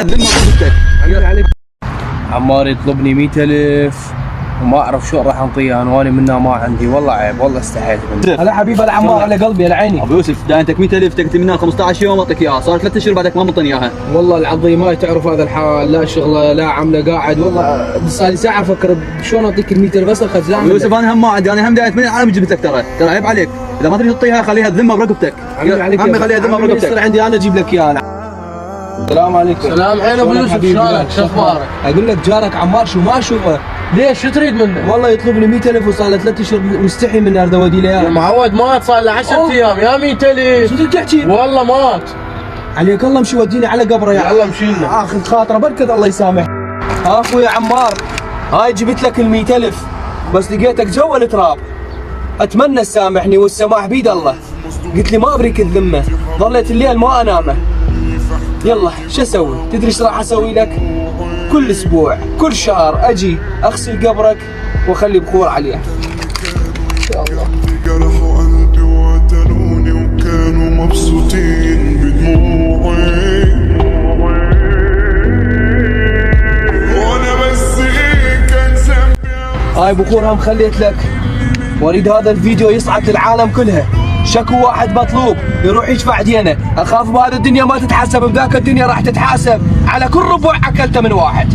الذمه ضربتك عليك. عمار يطلبني 100,000 وما اعرف شو راح انطيه انا، وانا منها ما عندي. والله عيب، والله استحيت منه. هلا حبيبي العمار على قلبي على عيني. ابو يوسف داينتك 100,000 تقتل منها 15 يوم اعطيك اياها، صار 3 اشهر بعدك ما مطني اياها. والله العظيم ما تعرف هذا الحال، لا شغله لا عمله، قاعد والله صار لي ساعه افكر شلون اعطيك ال 100,000 بس خزان. ابو يوسف انا هم ما عندي، انا هم دايت من العالم جبت لك ترى عيب عليك، اذا ما تبي تعطيها خليها الذمه برقبتك. عمي خليها الذمه برقبتك. يصير عندي انا اجيب لك اياه. السلام عليكم. سلام حين ابو يوسف، شلونك؟ شو اخبارك؟ اقول لك جارك عمار شو ما اشوفه. ليش شو تريد منه؟ والله يطلب لي 100,000 وصار له 3 اشهر مستحي من ارد اودي له يا اياه. معود مات صار له 10 ايام يا 100,000. شو تحكي؟ والله مات. عليك الله امشي وديني على قبره يا يلا مشينا. اخذ خاطره بركض الله يسامح. ها اخوي عمار، هاي جبت لك ال 100,000 بس لقيتك جوا التراب. اتمنى تسامحني والسماح بيد الله. قلت لي ما ابريك الذمه، ظليت الليل ما انامه. يلا شو اسوي؟ تدري ايش راح اسوي لك؟ كل اسبوع كل شهر اجي اغسل قبرك واخلي بخور عليه. ان شاء الله. جرحوا قلبي وقتلوني وكانوا مبسوطين بدموعي، وانا بس كان ذنبي. هاي بخورها مخليت لك، واريد هذا الفيديو يصعد للعالم كلها. شكو واحد مطلوب يروح يشفع دينه. اخاف بهذه الدنيا ما تتحاسب، بذاك الدنيا راح تتحاسب على كل ربع اكلته من واحد.